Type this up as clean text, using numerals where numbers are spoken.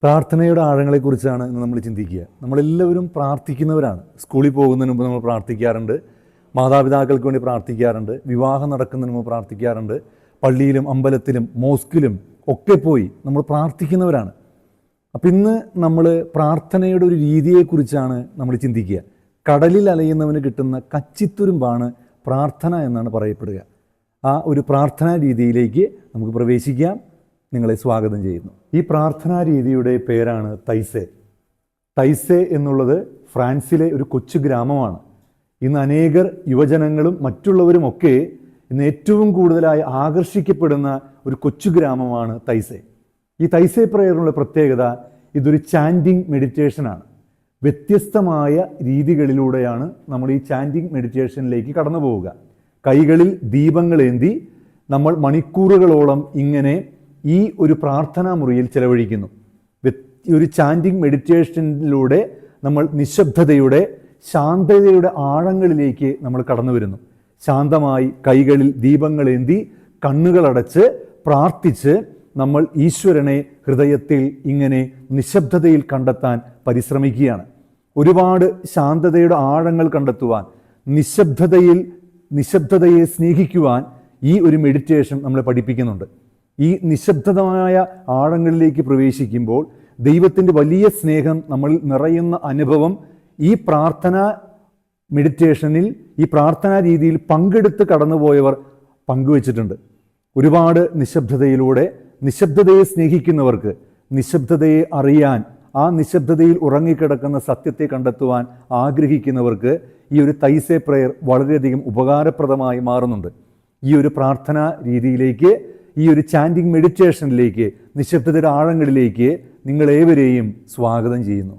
പ്രാർത്ഥനയുടെ ആഴങ്ങളെക്കുറിച്ചാണ് ഇന്ന് നമ്മൾ ചിന്തിക്കുക. നമ്മളെല്ലാവരും പ്രാർത്ഥിക്കുന്നവരാണ്. സ്കൂളിൽ പോകുന്നതിന് മുമ്പ് നമ്മൾ പ്രാർത്ഥിക്കാറുണ്ട്, മാതാപിതാക്കൾക്ക് വേണ്ടി പ്രാർത്ഥിക്കാറുണ്ട്, വിവാഹം നടക്കുന്നതിന് മുമ്പ് പ്രാർത്ഥിക്കാറുണ്ട്, പള്ളിയിലും അമ്പലത്തിലും മോസ്കിലും ഒക്കെ പോയി നമ്മൾ പ്രാർത്ഥിക്കുന്നവരാണ്. അപ്പം ഇന്ന് നമ്മൾ പ്രാർത്ഥനയുടെ ഒരു രീതിയെക്കുറിച്ചാണ് നമ്മൾ ചിന്തിക്കുക. കടലിൽ അലയുന്നവന് കിട്ടുന്ന കച്ചിത്തുരുമ്പാണ് പ്രാർത്ഥന എന്നാണ് പറയപ്പെടുക. ആ ഒരു പ്രാർത്ഥനാ രീതിയിലേക്ക് നമുക്ക് പ്രവേശിക്കാം. നിങ്ങളെ സ്വാഗതം ചെയ്യുന്നു. ഈ പ്രാർത്ഥനാ രീതിയുടെ പേരാണ് തൈസേ. തൈസേ എന്നുള്ളത് ഫ്രാൻസിലെ ഒരു കൊച്ചു ഗ്രാമമാണ്. ഇന്ന് അനേകർ യുവജനങ്ങളും മറ്റുള്ളവരുമൊക്കെ ഇന്ന് ഏറ്റവും കൂടുതലായി ആകർഷിക്കപ്പെടുന്ന ഒരു കൊച്ചു ഗ്രാമമാണ് തൈസേ. ഈ തൈസേ പ്രയറിനുള്ള പ്രത്യേകത, ഇതൊരു ചാൻറ്റിങ് മെഡിറ്റേഷനാണ്. വ്യത്യസ്തമായ രീതികളിലൂടെയാണ് നമ്മൾ ഈ ചാൻറ്റിങ് മെഡിറ്റേഷനിലേക്ക് കടന്നു പോവുക. കൈകളിൽ ദീപങ്ങളേന്തി നമ്മൾ മണിക്കൂറുകളോളം ഇങ്ങനെ ഈ ഒരു പ്രാർത്ഥനാ മുറിയിൽ ചെലവഴിക്കുന്നു. ഒരു ചാൻറ്റിങ് മെഡിറ്റേഷനിലൂടെ നമ്മൾ നിശബ്ദതയുടെ, ശാന്തതയുടെ ആഴങ്ങളിലേക്ക് നമ്മൾ കടന്നു വരുന്നു. ശാന്തമായി കൈകളിൽ ദീപങ്ങളേന്തി കണ്ണുകളടച്ച് പ്രാർത്ഥിച്ച് നമ്മൾ ഈശ്വരനെ ഹൃദയത്തിൽ ഇങ്ങനെ നിശബ്ദതയിൽ കണ്ടെത്താൻ പരിശ്രമിക്കുകയാണ്. ഒരുപാട് ശാന്തതയുടെ ആഴങ്ങൾ കണ്ടെത്തുവാൻ, നിശബ്ദതയെ സ്നേഹിക്കുവാൻ ഈ ഒരു മെഡിറ്റേഷൻ നമ്മളെ പഠിപ്പിക്കുന്നുണ്ട്. ഈ നിശബ്ദമായ ആഴങ്ങളിലേക്ക് പ്രവേശിക്കുമ്പോൾ ദൈവത്തിൻ്റെ വലിയ സ്നേഹം നമ്മളിൽ നിറയുന്ന അനുഭവം ഈ പ്രാർത്ഥനാ മെഡിറ്റേഷനിൽ, ഈ പ്രാർത്ഥനാ രീതിയിൽ പങ്കെടുത്ത് കടന്നുപോയവർ പങ്കുവച്ചിട്ടുണ്ട്. ഒരുപാട് നിശബ്ദതയിലൂടെ നിശബ്ദതയെ സ്നേഹിക്കുന്നവർക്ക്, നിശബ്ദതയെ അറിയാൻ, ആ നിശബ്ദതയിൽ ഉറങ്ങിക്കിടക്കുന്ന സത്യത്തെ കണ്ടെത്തുവാൻ ആഗ്രഹിക്കുന്നവർക്ക് ഈ ഒരു തൈസേ പ്രയർ വളരെയധികം ഉപകാരപ്രദമായി മാറുന്നുണ്ട്. ഈ ഒരു പ്രാർത്ഥനാ രീതിയിലേക്ക്, ഈ ഒരു ചാൻറ്റിങ് മെഡിറ്റേഷനിലേക്ക്, നിശബ്ദതയുടെ ആഴങ്ങളിലേക്ക് നിങ്ങളേവരെയും സ്വാഗതം ചെയ്യുന്നു.